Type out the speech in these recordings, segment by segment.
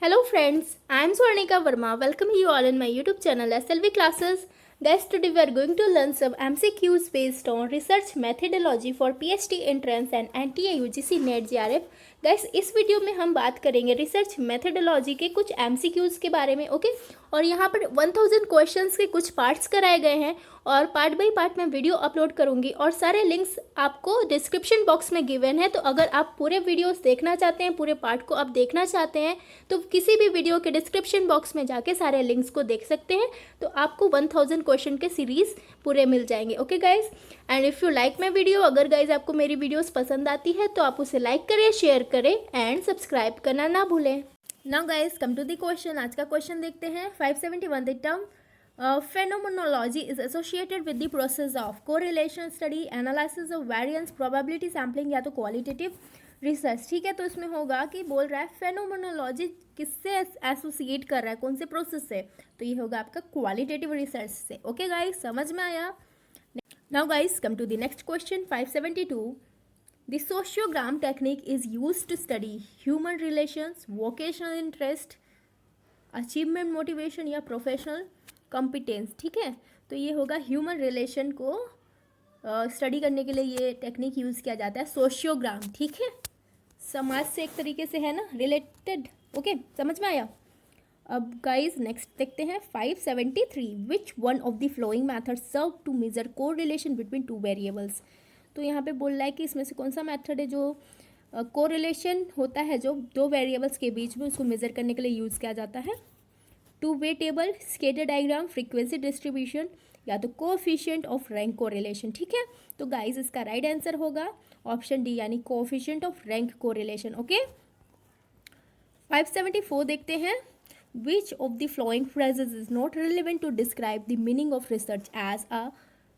Hello friends, I am Swarnika Verma. Welcome you all in my YouTube channel SLV classes. Guys, today we are going to learn some MCQs based on research methodology for PhD entrance and NTA UGC NET JRF. Guys इस video में हम बात करेंगे research methodology के कुछ MCQs के बारे में, ओके। और यहाँ पर 1000 क्वेश्चंस के कुछ पार्ट्स कराए गए हैं और पार्ट बाय पार्ट मैं वीडियो अपलोड करूँगी और सारे लिंक्स आपको डिस्क्रिप्शन बॉक्स में गिवन है। तो अगर आप पूरे वीडियोस देखना चाहते हैं, पूरे पार्ट को आप देखना चाहते हैं, तो किसी भी वीडियो के डिस्क्रिप्शन बॉक्स में जाके सारे लिंक्स को देख सकते हैं। तो आपको 1000 क्वेश्चन के सीरीज़ पूरे मिल जाएंगे, okay guys. And if you like my video, अगर गाइज आपको मेरी वीडियोस पसंद आती है तो आप उसे लाइक करें, शेयर करें एंड सब्सक्राइब करना ना भूलें। Now guys come to the question. आज का क्वेश्चन देखते हैं। 571 the term phenomenology is associated with the process of correlation study, analysis of variance, probability sampling या तो qualitative research। ठीक है, तो इसमें होगा कि बोल रहा है phenomenology किससे एसोसिएट कर रहा है, कौन से प्रोसेस से, तो ये होगा आपका क्वालिटेटिव रिसर्च से। ओके गाइस, समझ में आया। Now guys come to the next question. 572 the sociogram technique is used to study human relations, vocational interest, achievement, motivation या प्रोफेशनल कॉम्पिटेंस। ठीक है, तो ये होगा ह्यूमन रिलेशन को स्टडी करने के लिए ये टेक्निक यूज़ किया जाता है, सोशियोग्राम। ठीक है, समाज से एक तरीके से है ना रिलेटेड। ओके, समझ में आया। अब गाइस नेक्स्ट देखते हैं। 573 which one of the following method serve to measure correlation between two variables. तो यहाँ पे बोल रहा है कि इसमें से कौन सा मेथड है जो कोरिलेशन होता है जो दो वेरिएबल्स के बीच में, उसको मेजर करने के लिए यूज़ किया जाता है। Two way table, scatter diagram, frequency distribution या तो कोएफिशिएंट ऑफ रैंक कोरिलेशन। ठीक है, तो गाइस इसका राइट आंसर होगा ऑप्शन डी, यानी coefficient of rank correlation. Okay, 574 देखते हैं। Which of the following phrases is not relevant to describe the meaning of research as a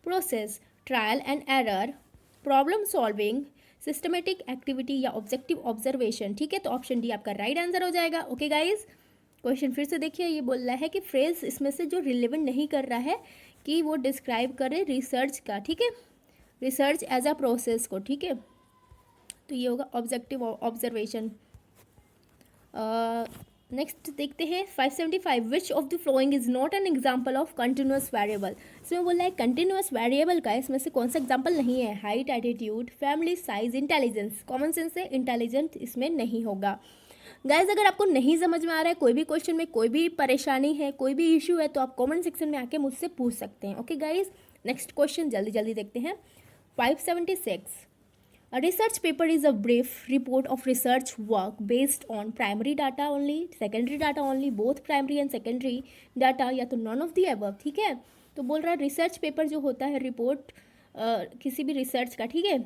process, trial and error, problem solving, systematic activity या objective observation. ठीक है, तो option D आपका right answer हो जाएगा। Okay guys, question फिर से देखिए। ये बोल रहा है कि फ्रेज इसमें से जो रिलेवेंट नहीं कर रहा है कि वो डिस्क्राइब करे रिसर्च का, ठीक है, रिसर्च एज अ प्रोसेस को। ठीक है, तो ये होगा ऑब्जेक्टिव ऑब्जर्वेशन। नेक्स्ट देखते हैं 575 विच of the following is not an example of continuous variable. इसमें बोल रहा है कंटिन्यूस वेरिएबल का इसमें से कौन सा एग्जाम्पल नहीं है। Height, attitude, family size, intelligence. Common sense से इंटेलिजेंट इसमें नहीं होगा। गाइज अगर आपको नहीं समझ में आ रहा है, कोई भी क्वेश्चन में कोई भी परेशानी है, कोई भी इशू है, तो आप कमेंट सेक्शन में आके मुझसे पूछ सकते हैं। ओके गाइज, नेक्स्ट क्वेश्चन जल्दी जल्दी देखते हैं। 576 A research paper is a brief report of research work based on primary data only, secondary data only, both primary and secondary data या तो none of the above। ठीक है, तो बोल रहा है रिसर्च पेपर जो होता है, रिपोर्ट किसी भी रिसर्च का, ठीक है,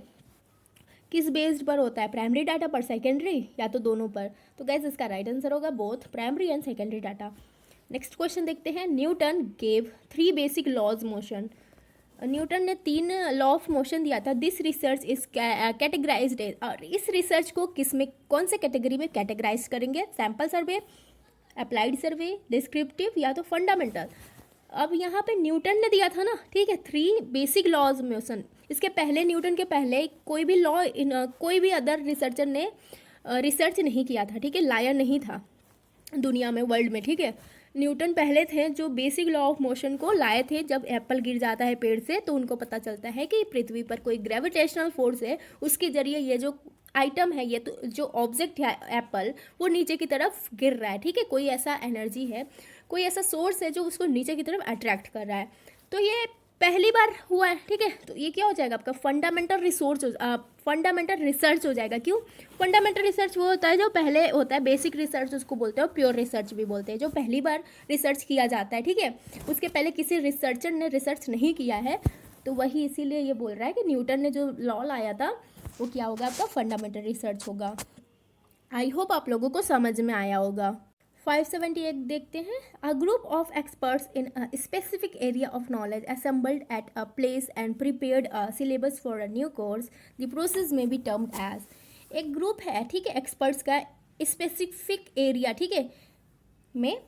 किस बेस्ड पर होता है, प्राइमरी डाटा पर, सेकेंडरी या तो दोनों पर। तो गैस इसका राइट आंसर होगा both primary and secondary data. Next question देखते हैं। Newton gave 3 basic laws motion. Newton ने 3 लॉ ऑफ मोशन दिया था। दिस रिसर्च इज कैटेगराइज्ड, और इस रिसर्च को किस में, कौन से कैटेगरी में कैटेगराइज करेंगे। सैम्पल सर्वे, अप्लाइड सर्वे, डिस्क्रिप्टिव या तो फंडामेंटल। अब यहाँ पे न्यूटन ने दिया था ना, ठीक है, 3 बेसिक लॉज मोशन। इसके पहले न्यूटन के पहले कोई भी लॉ कोई भी अदर रिसर्चर ने रिसर्च नहीं किया था। ठीक है, लायर नहीं था दुनिया में, वर्ल्ड में। ठीक है, न्यूटन पहले थे जो बेसिक लॉ ऑफ मोशन को लाए थे। जब एप्पल गिर जाता है पेड़ से तो उनको पता चलता है कि पृथ्वी पर कोई ग्रेविटेशनल फोर्स है, उसके जरिए ये जो आइटम है, ये तो जो ऑब्जेक्ट है एप्पल, वो नीचे की तरफ गिर रहा है। ठीक है, कोई ऐसा एनर्जी है, कोई ऐसा सोर्स है जो उसको नीचे की तरफ अट्रैक्ट कर रहा है। तो ये पहली बार हुआ है। ठीक है, तो ये क्या हो जाएगा आपका फंडामेंटल रिसर्च हो जाएगा। क्यों? फंडामेंटल रिसर्च वो होता है जो पहले होता है, बेसिक रिसर्च उसको बोलते हैं, और प्योर रिसर्च भी बोलते हैं, जो पहली बार रिसर्च किया जाता है। ठीक है, उसके पहले किसी रिसर्चर ने रिसर्च नहीं किया है, तो वही इसीलिए ये बोल रहा है कि न्यूटन ने जो लॉ लाया था वो क्या होगा, आपका फंडामेंटल रिसर्च होगा। आई होप आप लोगों को समझ में आया होगा। 578 देखते हैं। A group of experts in a specific area of knowledge assembled at a place and prepared a syllabus for a new course, the process में बी टर्म्ड एज। एक ग्रुप है, ठीक है, एक्सपर्ट्स का स्पेसिफिक एरिया, ठीक है, में,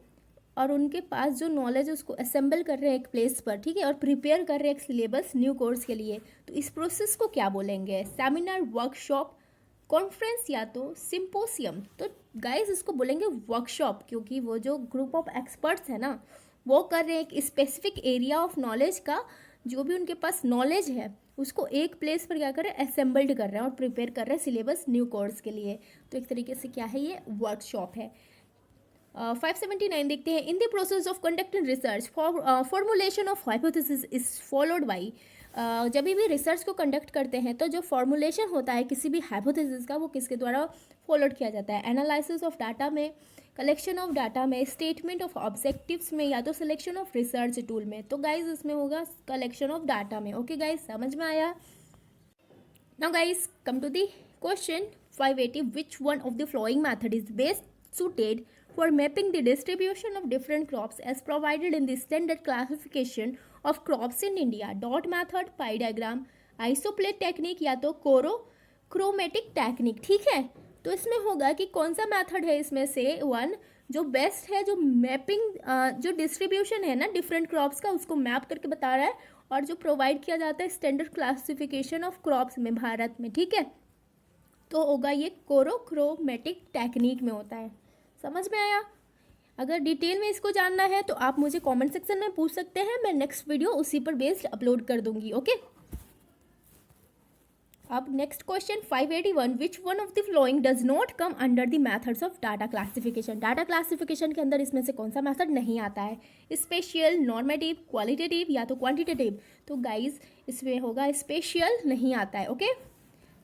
और उनके पास जो नॉलेज है उसको असेंबल कर रहे हैं एक प्लेस पर, ठीक है, और प्रिपेयर कर रहे हैं एक सिलेबस न्यू कोर्स के लिए। तो इस प्रोसेस को क्या बोलेंगे? सेमिनार, वर्कशॉप, कॉन्फ्रेंस या तो सिम्पोसियम। तो गाइस इसको बोलेंगे वर्कशॉप, क्योंकि वो जो ग्रुप ऑफ एक्सपर्ट्स है ना वो कर रहे हैं एक स्पेसिफिक एरिया ऑफ नॉलेज का, जो भी उनके पास नॉलेज है उसको एक प्लेस पर क्या कर रहे हैं, असेंबल्ड कर रहे हैं और प्रिपेयर कर रहे हैं सिलेबस न्यू कोर्स के लिए। तो एक तरीके से क्या है, ये वर्कशॉप है। 579 देखते हैं, in the process of conducting research formulation of hypothesis is followed by. जब भी रिसर्च को कंडक्ट करते हैं तो जो फॉर्मुलेशन होता है किसी भी हाइपोथेसिस का वो किसके द्वारा फॉलोड किया जाता है, एनालिसिस ऑफ डाटा में, कलेक्शन ऑफ डाटा में, स्टेटमेंट ऑफ ऑब्जेक्टिव्स में, या तो सिलेक्शन ऑफ रिसर्च टूल में। तो गाइज इसमें होगा कलेक्शन ऑफ डाटा में। ओके गाइज, समझ में आया। Now guys come to the question 580, which one of the following method is best suited for mapping the distribution of different crops as provided in the standard classification of crops in India? Dot method, pie diagram, isopleth technique या तो chromatic technique. ठीक है, तो इसमें होगा कि कौन सा मैथड है इसमें से वन जो बेस्ट है, जो मैपिंग जो डिस्ट्रीब्यूशन है ना डिफरेंट क्रॉप्स का उसको मैप करके बता रहा है, और जो प्रोवाइड किया जाता है स्टैंडर्ड क्लासिफिकेशन ऑफ क्रॉप्स में भारत में। ठीक है, तो होगा ये क्रोमेटिक टेक्निक में होता है। समझ में आया। अगर डिटेल में इसको जानना है तो आप मुझे कमेंट सेक्शन में पूछ सकते हैं, मैं नेक्स्ट वीडियो उसी पर बेस्ड अपलोड कर दूंगी। ओके, अब next question 581, which one of the flowing does not come under the methods of data classification? Data classification के अंदर इसमें से कौन सा मेथड नहीं आता है? स्पेशियल, नॉर्मेटिव, क्वालिटेटिव या तो क्वांटिटेटिव? तो गाइज इसमें होगा स्पेशियल, नहीं आता है। ओके,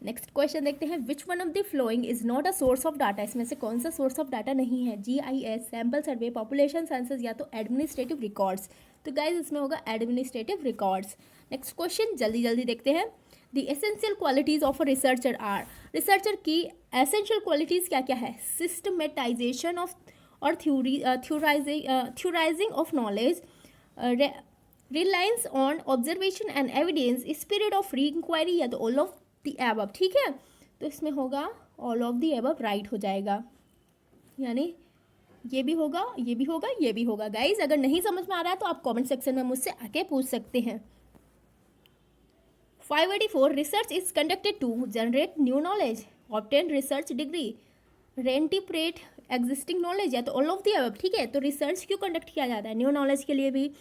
नेक्स्ट क्वेश्चन देखते हैं, विच one of the following is not a source of data? इसमें से कौन सा सोर्स ऑफ डाटा नहीं है? GIS, सैम्पल सर्वे, पॉपुलेशन सेंसस या तो एडमिनिस्ट्रेटिव रिकॉर्ड्स? तो गाइज इसमें होगा एडमिनिस्ट्रेटिव रिकॉर्ड्स। नेक्स्ट क्वेश्चन जल्दी जल्दी देखते हैं, the essential qualities of a researcher are. Researcher की एसेंशियल क्वालिटीज क्या क्या है? सिस्टमेटाइजेशन ऑफ और theorizing of knowledge, reliance on observation and evidence, spirit of free inquiry या तो ऑल ऑफ द एबव। ठीक है, तो इसमें होगा all of the above right हो जाएगा, यानी ये भी होगा, ये भी होगा, ये भी होगा। गाइज अगर नहीं समझ में आ रहा है तो आप कमेंट सेक्शन में मुझसे आके पूछ सकते हैं। 584, research is conducted to generate new knowledge, obtain research degree, reinterpret existing knowledge या तो ऑल ऑफ द अबव। ठीक है, तो रिसर्च क्यों कंडक्ट किया जाता है? न्यू नॉलेज के लिए भी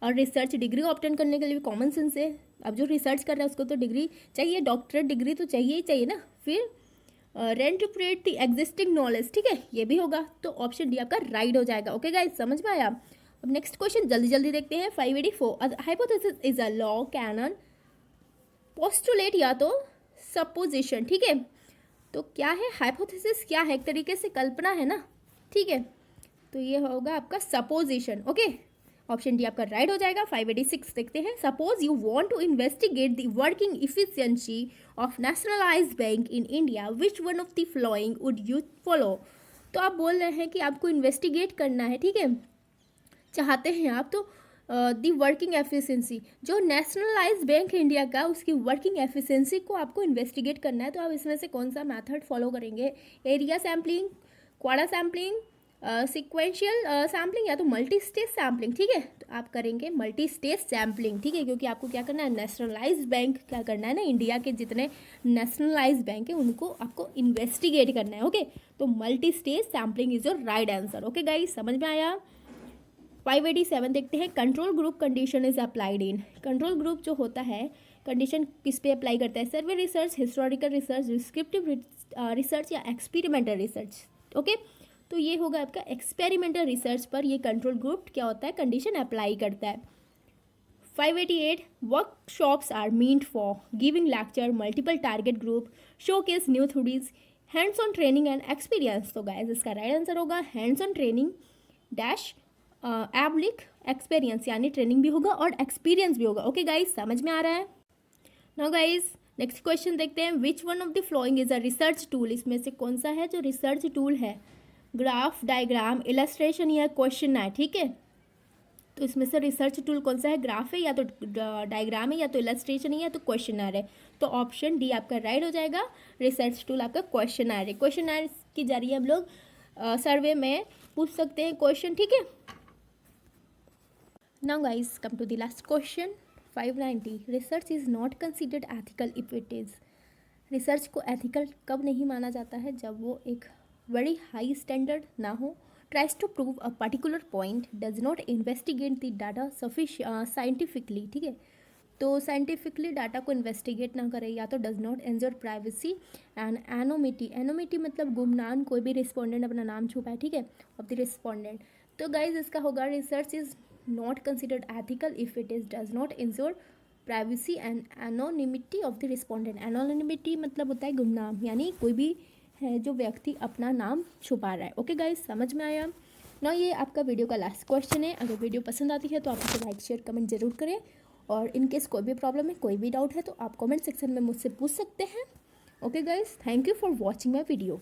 और रिसर्च डिग्री ऑब्टेन करने के लिए भी। कॉमन सेंस है, अब जो रिसर्च कर रहा है उसको तो डिग्री चाहिए, डॉक्टरेट डिग्री तो चाहिए ही चाहिए ना। फिर रेंटिप्रेट द एग्जिस्टिंग नॉलेज, ठीक है, ये भी होगा। तो ऑप्शन डी आपका राइट हो जाएगा। ओके गाइस, समझ में आया। अब नेक्स्ट क्वेश्चन जल्दी जल्दी देखते हैं। 584, hypothesis is a law, canon, postulate या तो सपोजिशन। ठीक है, तो क्या है हाइपोथेसिस? क्या है? एक तरीके से कल्पना है ना। ठीक है, तो ये होगा आपका सपोजिशन। ओके, ऑप्शन डी आपका राइट हो जाएगा। 586 देखते हैं, suppose you want to investigate the working efficiency of nationalised bank in India, which one of the following would you follow? तो आप बोल रहे हैं कि आपको इन्वेस्टिगेट करना है, ठीक है, चाहते हैं आप, तो दी वर्किंग एफिशिएंसी, जो नेशनलाइज्ड बैंक इंडिया का उसकी वर्किंग एफिशिएंसी को आपको इन्वेस्टिगेट करना है, तो आप इसमें से कौन सा मेथड फॉलो करेंगे? Area sampling, quota sampling, sequential sampling या तो मल्टी स्टेज सैम्पलिंग? ठीक है, तो आप करेंगे मल्टी स्टेज सैम्पलिंग। ठीक है, क्योंकि आपको क्या करना है, नेशनलाइज्ड बैंक क्या करना है ना, इंडिया के जितने नेशनलाइज्ड बैंक है उनको आपको इन्वेस्टिगेट करना है। ओके, तो multi stage sampling is your right answer. Okay guys, समझ में आया। 587 देखते हैं, control group condition is applied in. Control group जो होता है कंडीशन किस पे अप्लाई करता है? सर्वे research, historical research, descriptive research या एक्सपेरिमेंटल रिसर्च। ओके, तो ये होगा आपका एक्सपेरिमेंटल रिसर्च पर ये कंट्रोल ग्रुप क्या होता है, कंडीशन अप्लाई करता है। 588, workshops are meant for giving lecture, multiple target group, showcase new theories, hands on training and experience. तो गाइस इसका राइट आंसर होगा hands on training dash oblique experience, यानी ट्रेनिंग भी होगा और एक्सपीरियंस भी होगा। ओके गाइस, समझ में आ रहा है। नाउ गाइस नेक्स्ट क्वेश्चन देखते हैं, विच one of the following is a research tool? इसमें से कौन सा है जो रिसर्च टूल है? ग्राफ, डायग्राम, इलस्ट्रेशन या क्वेश्चन है? ठीक है, तो इसमें से रिसर्च टूल कौन सा है? ग्राफ है या तो डायग्राम है या तो इलस्ट्रेशन है या तो क्वेश्चनर है। तो ऑप्शन डी आपका राइट हो जाएगा। रिसर्च टूल आपका क्वेश्चनर है। क्वेश्चनर के जरिए हम लोग सर्वे में पूछ सकते हैं क्वेश्चन। ठीक है, now guys come to the last question 590, research is not considered ethical if it is. Research को एथिकल कब नहीं माना जाता है? जब वो एक वेरी हाई स्टैंडर्ड ना हो, tries to prove a particular point, does not investigate the data scientifically, ठीक है, तो साइंटिफिकली डाटा को इन्वेस्टिगेट ना करे, या तो डज नॉट एंजर प्राइवेसी एंड एनोमिटी। एनोमिटी मतलब गुमनाम, कोई भी रिस्पोंडेंट अपना नाम छुपाए, ठीक है, ऑफ द रिस्पोंडेंट। तो गाइज इसका होगा research is not considered ethical if it is does not ensure privacy and anonymity of the respondent. Anonymity मतलब होता है गुमनाम, यानी कोई भी है जो व्यक्ति अपना नाम छुपा रहा है। ओके गाइज, समझ में आया ना? ये आपका वीडियो का लास्ट क्वेश्चन है। अगर वीडियो पसंद आती है तो आप इसे लाइक शेयर कमेंट जरूर करें, और इनकेस कोई भी प्रॉब्लम है, कोई भी डाउट है, तो आप कमेंट सेक्शन में मुझसे पूछ सकते हैं। Okay guys, thank you for watching my video.